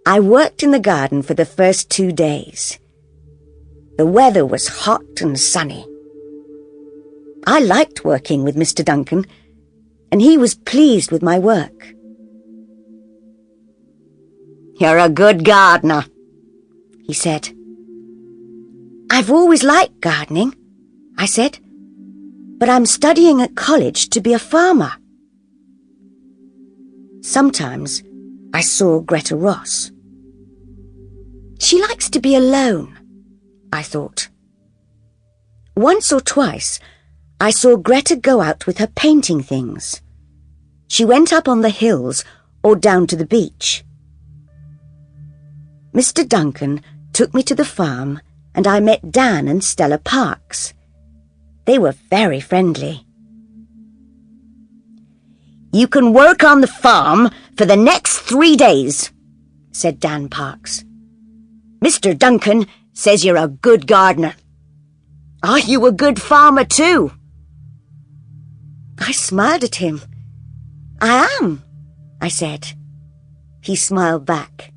I worked in the garden for the first 2 days. The weather was hot and sunny. I liked working with Mr. Duncan, and he was pleased with my work. "You're a good gardener," he said. "I've always liked gardening," I said, "but I'm studying at college to be a farmer." Sometimes I saw Greta Ross. She likes to be alone, I thought. Once or twice, I saw Greta go out with her painting things. She went up on the hills or down to the beach. Mr. Duncan took me to the farm and I met Dan and Stella Parks. They were very friendly. "You can work on the farm for the next 3 days," said Dan Parks. "Mr. Duncan says you're a good gardener. Are you a good farmer too?" I smiled at him. "I am," I said. He smiled back.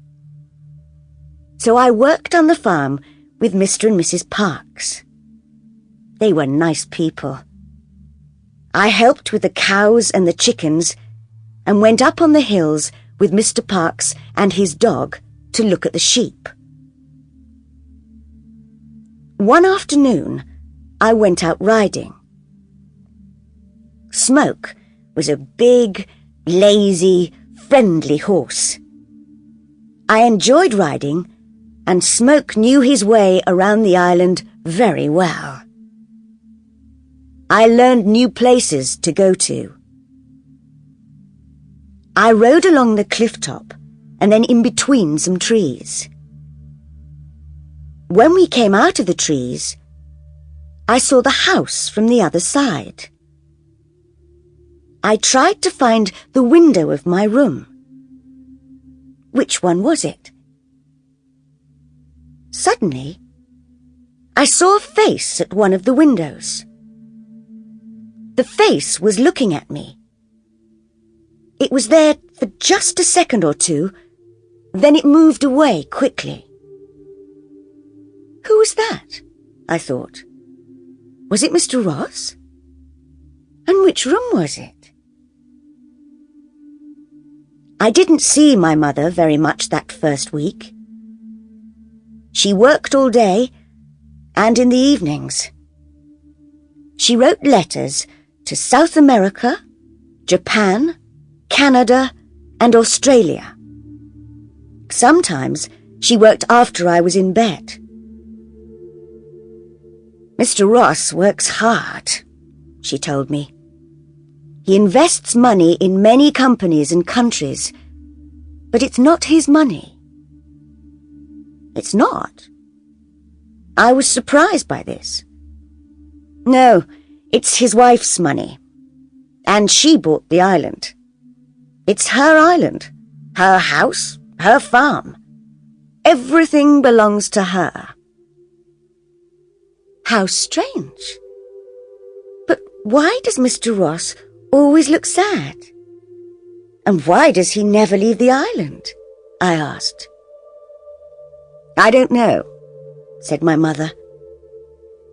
So I worked on the farm with Mr. and Mrs. Parks. They were nice people. I helped with the cows and the chickens and went up on the hills with Mr. Parks and his dog to look at the sheep. One afternoon, I went out riding. Smoke was a big, lazy, friendly horse. I enjoyed riding, and Smoke knew his way around the island very well. I learned new places to go to. I rode along the cliff top and then in between some trees. When we came out of the trees, I saw the house from the other side. I tried to find the window of my room. Which one was it? Suddenly, I saw a face at one of the windows. The face was looking at me. It was there for just a second or two, then it moved away quickly. Who was that? I thought. Was it Mr. Ross? And which room was it? I didn't see my mother very much that first week. She worked all day and in the evenings. She wrote letters to South America, Japan, Canada, and Australia. Sometimes she worked after I was in bed. "Mr. Ross works hard," she told me. "He invests money in many companies and countries, but it's not his money." "It's not?" I was surprised by this. "No, it's his wife's money, and she bought the island. It's her island, her house, her farm. Everything belongs to her." How strange. But why does Mr. Ross always look sad? And why does he never leave the island? I asked. "I don't know," said my mother.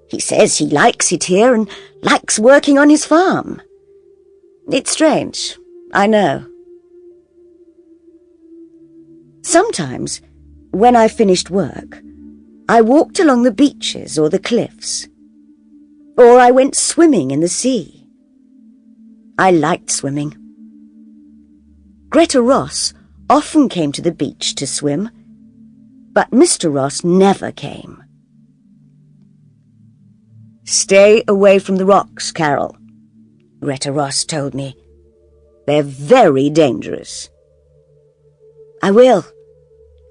"He says he likes it here and likes working on his farm. It's strange, I know." Sometimes, when I finished work, I walked along the beaches or the cliffs, or I went swimming in the sea. I liked swimming. Greta Ross often came to the beach to swim, but Mr. Ross never came. "Stay away from the rocks, Carol," Greta Ross told me. "They're very dangerous." "I will,"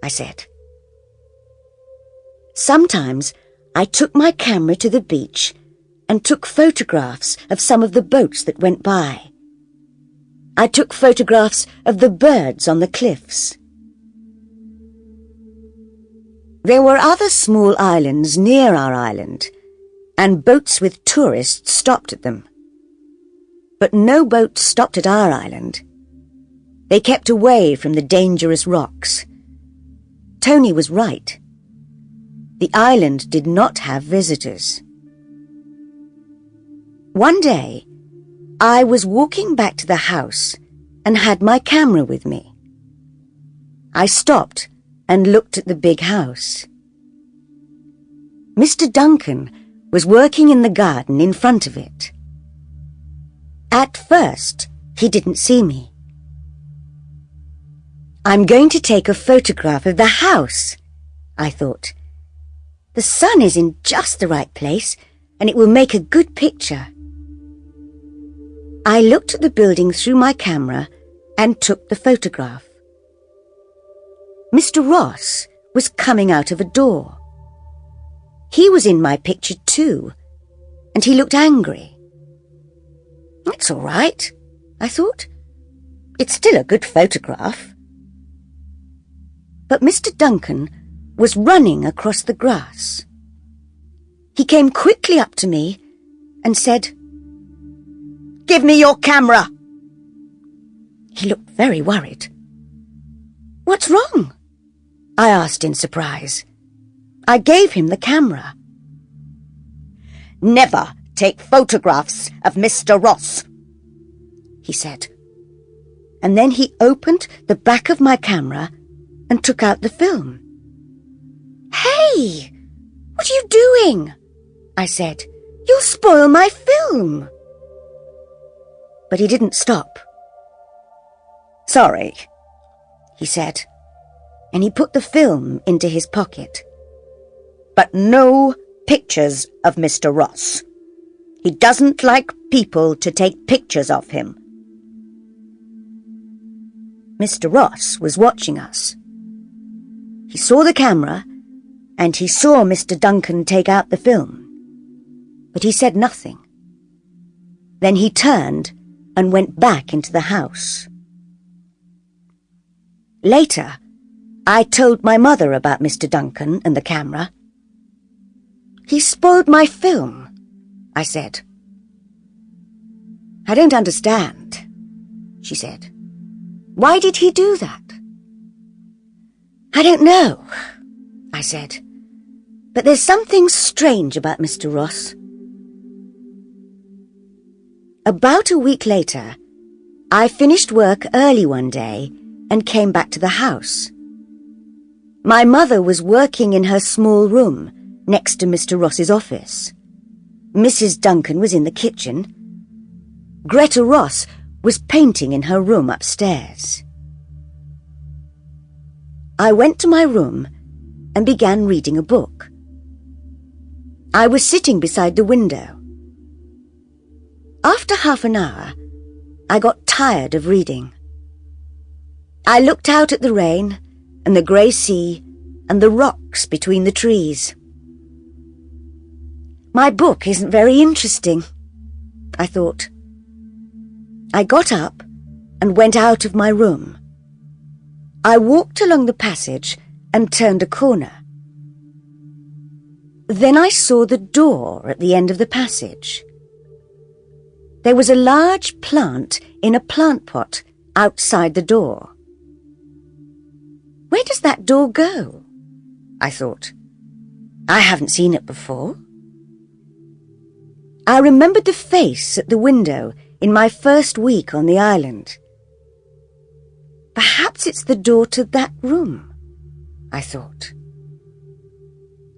I said. Sometimes I took my camera to the beach and took photographs of some of the boats that went by. I took photographs of the birds on the cliffs. There were other small islands near our island, and boats with tourists stopped at them. But no boat stopped at our island. They kept away from the dangerous rocks. Tony was right. The island did not have visitors. One day, I was walking back to the house and had my camera with me. I stopped and looked at the big house. Mr. Duncan was working in the garden in front of it. At first, he didn't see me. I'm going to take a photograph of the house, I thought. The sun is in just the right place, and it will make a good picture. I looked at the building through my camera and took the photograph. Mr. Ross was coming out of a door. He was in my picture too, and he looked angry. It's all right, I thought. It's still a good photograph. But Mr. Duncan was running across the grass. He came quickly up to me and said, "Give me your camera." He looked very worried. "What's wrong?" I asked in surprise. I gave him the camera. "Never take photographs of Mr. Ross," he said. And then he opened the back of my camera and took out the film. "Hey, what are you doing?" I said. "You'll spoil my film." But he didn't stop. "Sorry," he said, and he put the film into his pocket. "But no pictures of Mr. Ross. He doesn't like people to take pictures of him." Mr. Ross was watching us. He saw the camera, and he saw Mr. Duncan take out the film. But he said nothing. Then he turned and went back into the house. Later, I told my mother about Mr. Duncan and the camera. "He spoiled my film," I said. "I don't understand," she said. "Why did he do that?" "I don't know," I said. "But there's something strange about Mr. Ross." About a week later, I finished work early one day and came back to the house. My mother was working in her small room next to Mr. Ross's office. Mrs. Duncan was in the kitchen. Greta Ross was painting in her room upstairs. I went to my room and began reading a book. I was sitting beside the window. After half an hour, I got tired of reading. I looked out at the rain and the grey sea and the rocks between the trees. My book isn't very interesting, I thought. I got up and went out of my room. I walked along the passage and turned a corner. Then I saw the door at the end of the passage. There was a large plant in a plant pot outside the door. Where does that door go? I thought. I haven't seen it before. I remembered the face at the window in my first week on the island. Perhaps it's the door to that room, I thought.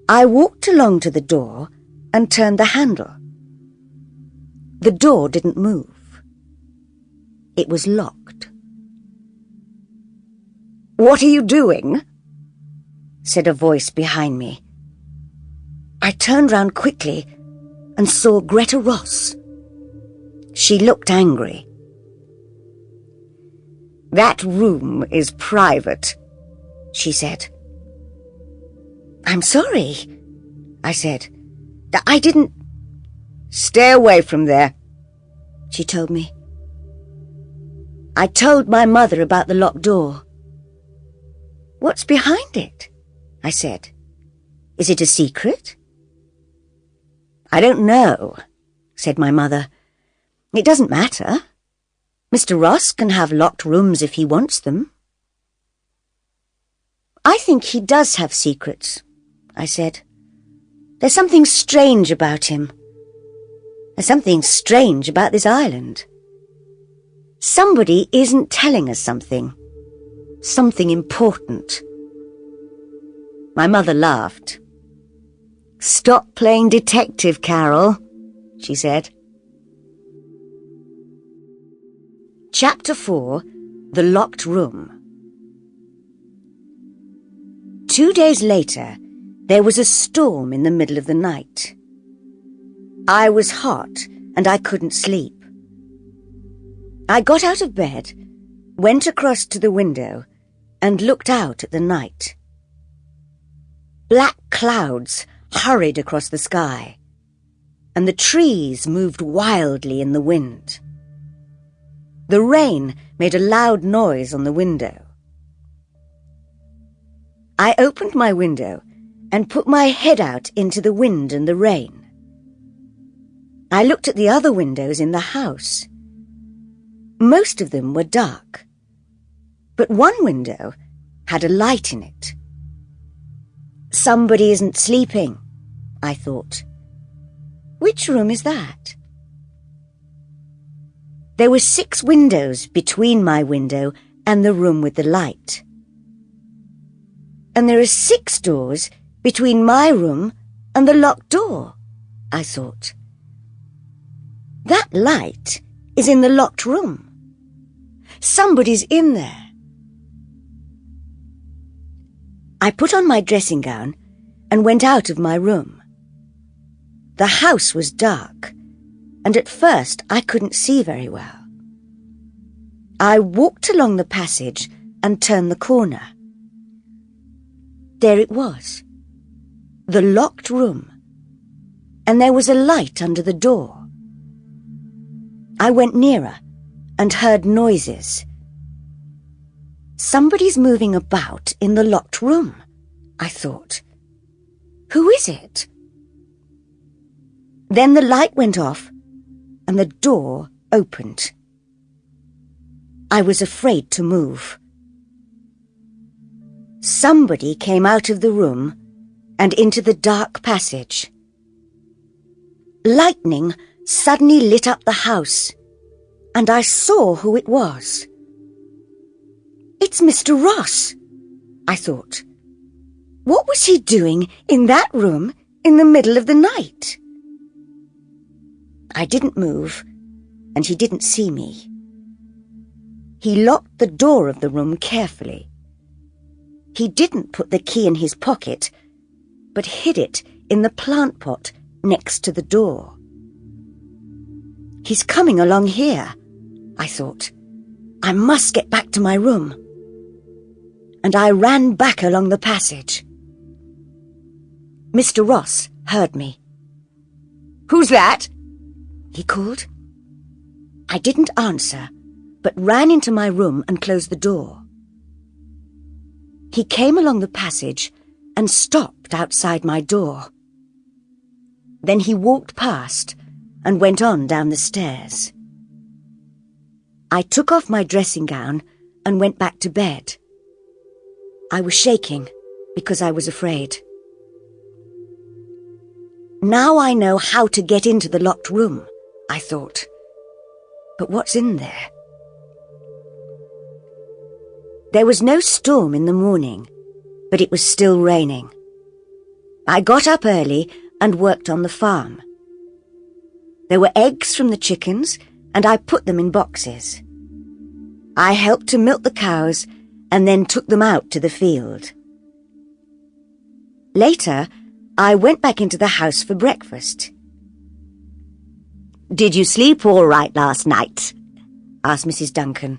I walked along to the door and turned the handle. The door didn't move. It was locked. "What are you doing?" said a voice behind me. I turned round quickly and saw Greta Ross. She looked angry. "That room is private," she said. "I'm sorry," I said. "I didn't—" "Stay away from there," she told me. I told my mother about the locked door. "What's behind it?" I said. "Is it a secret?" "I don't know," said my mother. "It doesn't matter. Mr. Ross can have locked rooms if he wants them." "I think he does have secrets," I said. "There's something strange about him. There's something strange about this island. Somebody isn't telling us something. Something important." My mother laughed. "Stop playing detective, Carol," she said. Chapter 4. The Locked Room. 2 days later, there was a storm in the middle of the night. I was hot and I couldn't sleep. I got out of bed, went across to the window, and looked out at the night. Black clouds hurried across the sky, and the trees moved wildly in the wind. The rain made a loud noise on the window. I opened my window and put my head out into the wind and the rain. I looked at the other windows in the house. Most of them were dark, but one window had a light in it. Somebody isn't sleeping, I thought. Which room is that? There were 6 windows between my window and the room with the light. And there are 6 doors between my room and the locked door, I thought. That light is in the locked room. Somebody's in there. I put on my dressing gown and went out of my room. The house was dark, and at first I couldn't see very well. I walked along the passage and turned the corner. There it was, the locked room, and there was a light under the door. I went nearer and heard noises. Somebody's moving about in the locked room, I thought. Who is it? Then the light went off and the door opened. I was afraid to move. Somebody came out of the room and into the dark passage. Lightning suddenly lit up the house, and I saw who it was. It's Mr. Ross, I thought. What was he doing in that room in the middle of the night? I didn't move, and he didn't see me. He locked the door of the room carefully. He didn't put the key in his pocket, but hid it in the plant pot next to the door. He's coming along here, I thought. I must get back to my room. And I ran back along the passage. Mr. Ross heard me. "Who's that?" he called. I didn't answer, but ran into my room and closed the door. He came along the passage and stopped outside my door. Then he walked past and went on down the stairs. I took off my dressing gown and went back to bed. I was shaking because I was afraid. Now I know how to get into the locked room, I thought. But what's in there? There was no storm in the morning, but it was still raining. I got up early and worked on the farm. There were eggs from the chickens, and I put them in boxes. I helped to milk the cows and then took them out to the field. Later, I went back into the house for breakfast. "Did you sleep all right last night?" asked Mrs. Duncan.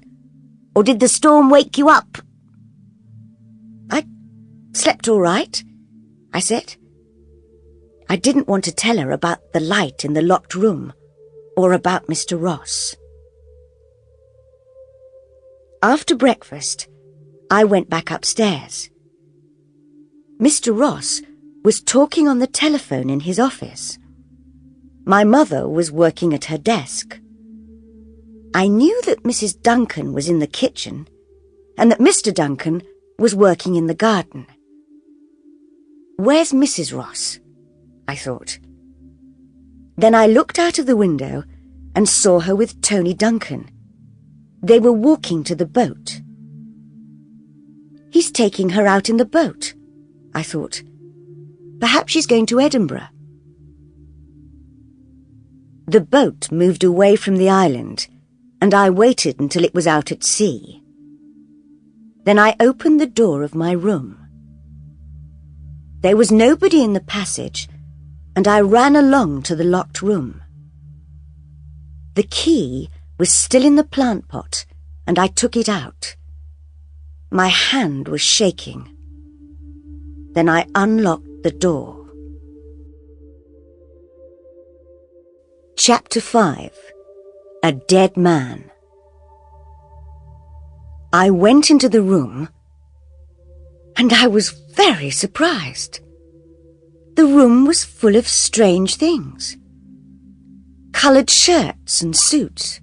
"Or did the storm wake you up?" "I slept all right," I said. I didn't want to tell her about the light in the locked room or about Mr. Ross. After breakfast, I went back upstairs. Mr. Ross was talking on the telephone in his office. My mother was working at her desk. I knew that Mrs. Duncan was in the kitchen and that Mr. Duncan was working in the garden. Where's Mrs. Ross? I thought. Then I looked out of the window and saw her with Tony Duncan. They were walking to the boat. He's taking her out in the boat, I thought. Perhaps she's going to Edinburgh. The boat moved away from the island, and I waited until it was out at sea. Then I opened the door of my room. There was nobody in the passage, and I ran along to the locked room. The key was still in the plant pot, and I took it out. My hand was shaking. Then I unlocked the door. Chapter 5. A Dead Man. I went into the room, and I was very surprised. The room was full of strange things. Coloured shirts and suits.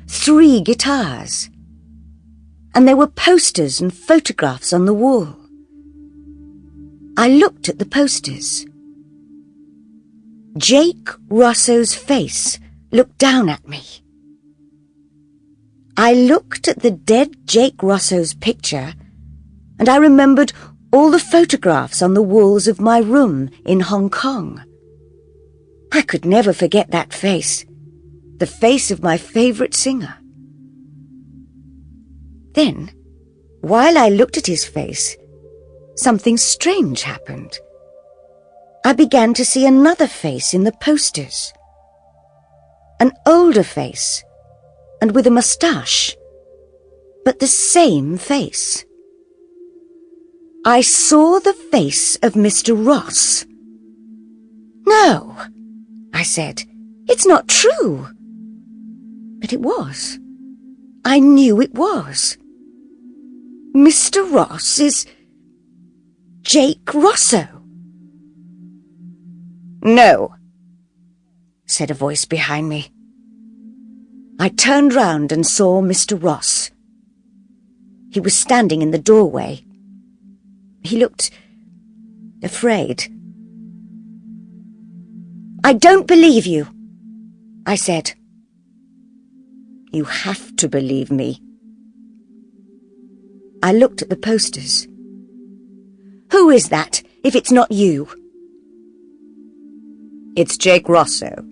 3 guitars. And there were posters and photographs on the wall. I looked at the posters. Jake Rosso's face looked down at me. I looked at the dead Jake Rosso's picture, and I remembered all the photographs on the walls of my room in Hong Kong. I could never forget that face, the face of my favourite singer. Then, while I looked at his face, something strange happened. I began to see another face in the posters. An older face, and with a moustache, but the same face. I saw the face of Mr. Ross. "No," I said, "it's not true." But it was. I knew it was. Mr. Ross is Jake Rosso. "No," said a voice behind me. I turned round and saw Mr. Ross. He was standing in the doorway. He looked afraid. "I don't believe you," I said. "You have to believe me." I looked at the posters. "Who is that, if it's not you?" "It's Jake Rosso.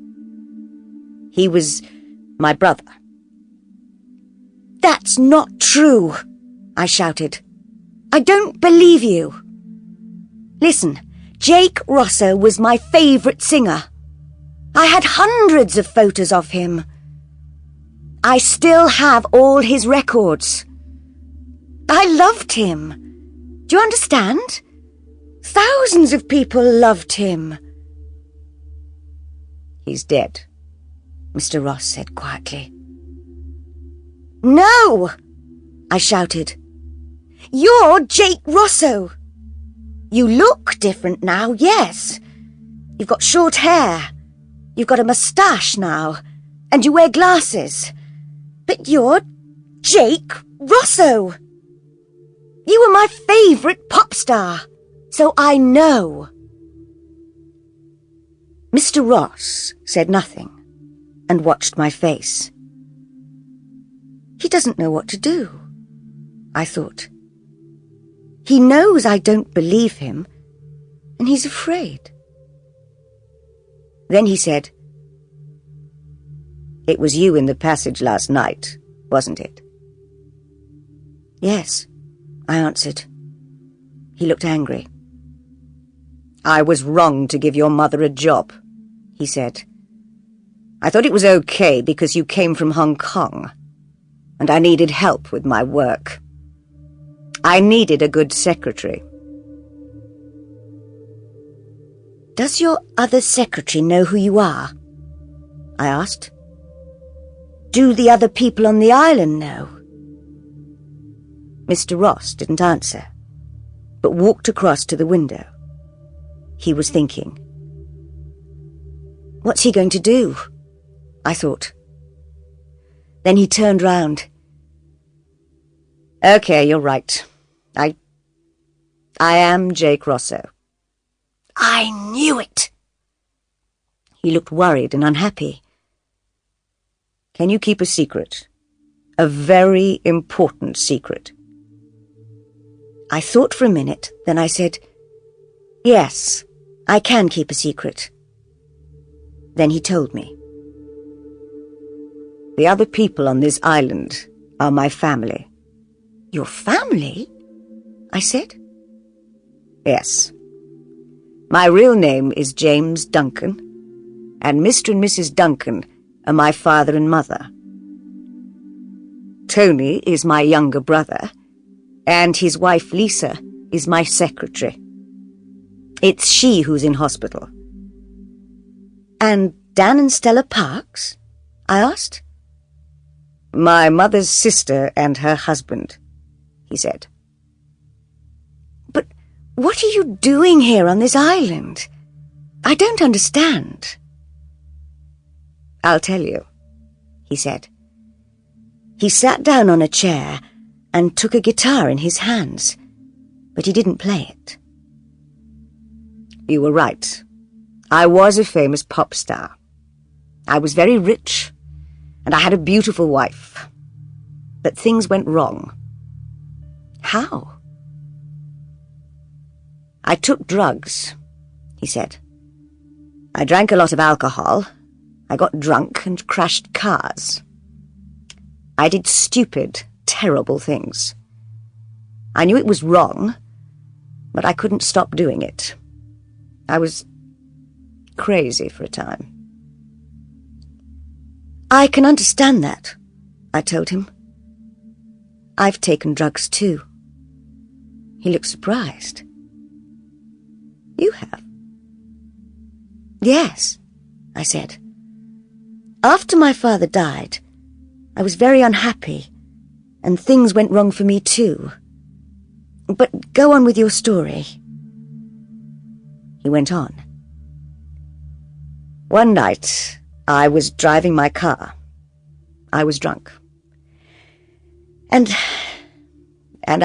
He was my brother." "That's not true," I shouted. "I don't believe you." "Listen, Jake Rosso was my favourite singer. I had hundreds of photos of him. I still have all his records. I loved him. Do you understand? Thousands of people loved him." "He's dead," Mr. Ross said quietly. "No!" I shouted. "You're Jake Rosso. You look different now, yes. You've got short hair. You've got a moustache now, and you wear glasses. But you're Jake Rosso. You were my favourite pop star, so I know." Mr. Ross said nothing and watched my face. He doesn't know what to do, I thought. He knows I don't believe him, and he's afraid. Then he said, "It was you in the passage last night, wasn't it?" "Yes," I answered. He looked angry. "I was wrong to give your mother a job," he said. "I thought it was okay because you came from Hong Kong, and I needed help with my work. I needed a good secretary." "Does your other secretary know who you are?" I asked. "Do the other people on the island know?" Mr. Ross didn't answer, but walked across to the window. He was thinking. What's he going to do? I thought. Then he turned round. "Okay, you're right. I am Jake Rosso." "I knew it." He looked worried and unhappy. "Can you keep a secret? A very important secret?" I thought for a minute, then I said, "Yes, I can keep a secret." Then he told me. "The other people on this island are my family." "Your family?" I said. "Yes. My real name is James Duncan, and Mr. and Mrs. Duncan are my father and mother. Tony is my younger brother, and his wife Lisa is my secretary. It's she who's in hospital." "And Dan and Stella Parks?" I asked. "My mother's sister and her husband," he said. "But what are you doing here on this island? I don't understand." "I'll tell you," he said. He sat down on a chair and took a guitar in his hands, but he didn't play it. "You were right. I was a famous pop star. I was very rich, and I had a beautiful wife. But things went wrong." "How?" "I took drugs," he said. "I drank a lot of alcohol. I got drunk and crashed cars. I did stupid, terrible things. I knew it was wrong, but I couldn't stop doing it. I was crazy for a time." "I can understand that," I told him. "I've taken drugs too." He looked surprised. "You have?" "Yes," I said. "After my father died, I was very unhappy, and things went wrong for me too. But go on with your story." He went on. "One night, I was driving my car. I was drunk. And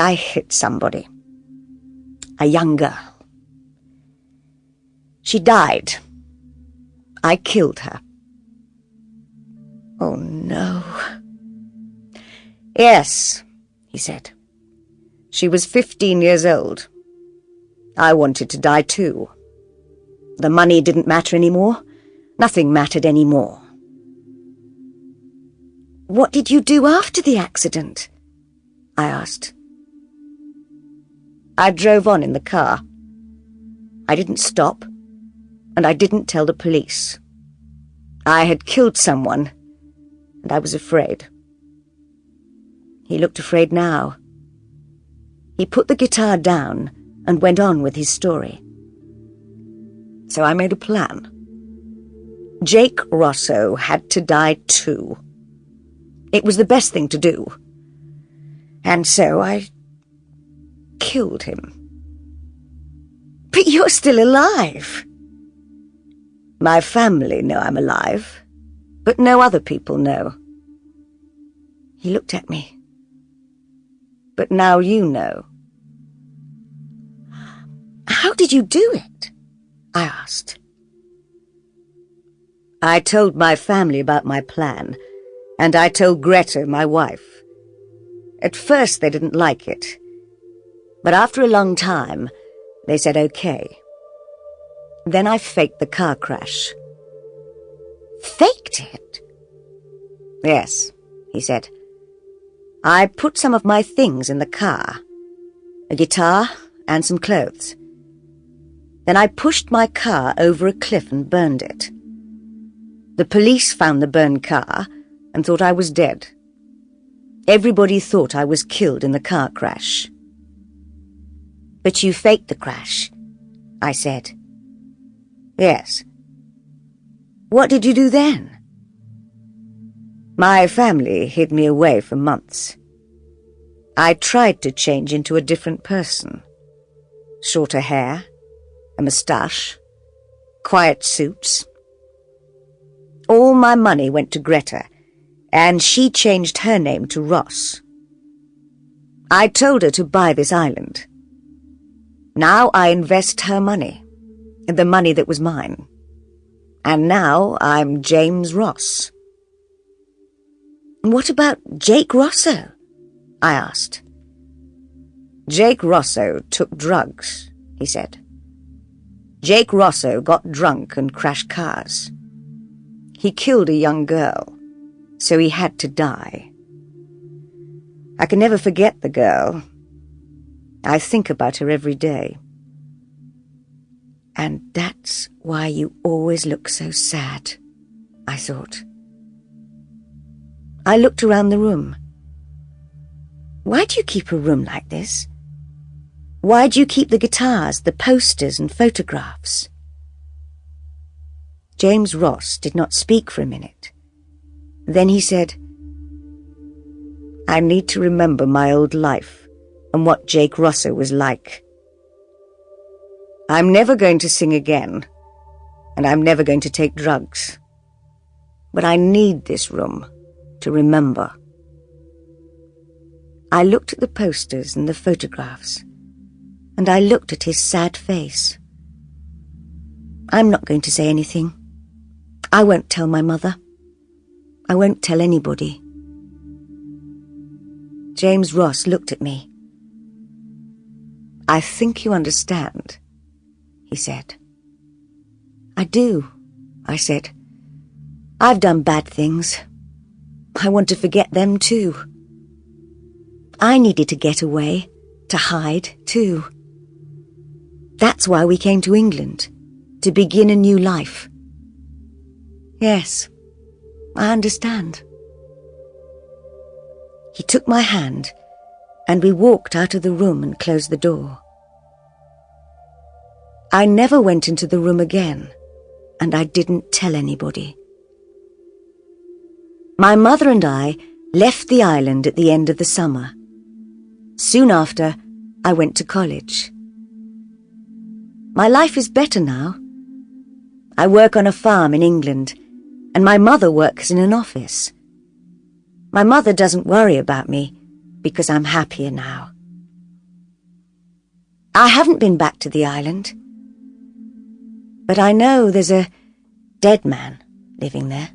I hit somebody. A young girl. She died. I killed her." "Oh, no." "Yes," he said. "She was 15 years old. I wanted to die too. The money didn't matter anymore. Nothing mattered anymore." "What did you do after the accident?" I asked. "I drove on in the car. I didn't stop, and I didn't tell the police. I had killed someone, and I was afraid." He looked afraid now. He put the guitar down and went on with his story. "So I made a plan. Jake Rosso had to die too. It was the best thing to do. And so I killed him." "But you're still alive." "My family know I'm alive, but no other people know." He looked at me. "But now you know." "How did you do it?" I asked. "I told my family about my plan, and I told Greta, my wife. At first they didn't like it, but after a long time, they said okay. Then I faked the car crash." "Faked it?" "Yes," he said. "I put some of my things in the car, a guitar and some clothes. Then I pushed my car over a cliff and burned it. The police found the burned car and thought I was dead. Everybody thought I was killed in the car crash." "But you faked the crash," I said. "Yes." "What did you do then?" "My family hid me away for months. I tried to change into a different person. Shorter hair, a moustache, quiet suits. All my money went to Greta, and she changed her name to Ross. I told her to buy this island. Now I invest her money, the money that was mine. And now I'm James Ross." "What about Jake Rosso?" I asked. "Jake Rosso took drugs," he said. "Jake Rosso got drunk and crashed cars. He killed a young girl, so he had to die. I can never forget the girl. I think about her every day. And that's why you always look so sad," I thought. I looked around the room. "Why do you keep a room like this? Why do you keep the guitars, the posters and photographs?" James Ross did not speak for a minute. Then he said, "I need to remember my old life and what Jake Rosso was like. I'm never going to sing again, and I'm never going to take drugs. But I need this room to remember." I looked at the posters and the photographs, and I looked at his sad face. "I'm not going to say anything. I won't tell my mother. I won't tell anybody." James Ross looked at me. "I think you understand," he said. "I do," I said. "I've done bad things. I want to forget them too. I needed to get away, to hide too. That's why we came to England, to begin a new life. Yes, I understand." He took my hand, and we walked out of the room and closed the door. I never went into the room again, and I didn't tell anybody. My mother and I left the island at the end of the summer. Soon after, I went to college. My life is better now. I work on a farm in England, and my mother works in an office. My mother doesn't worry about me because I'm happier now. I haven't been back to the island, but I know there's a dead man living there.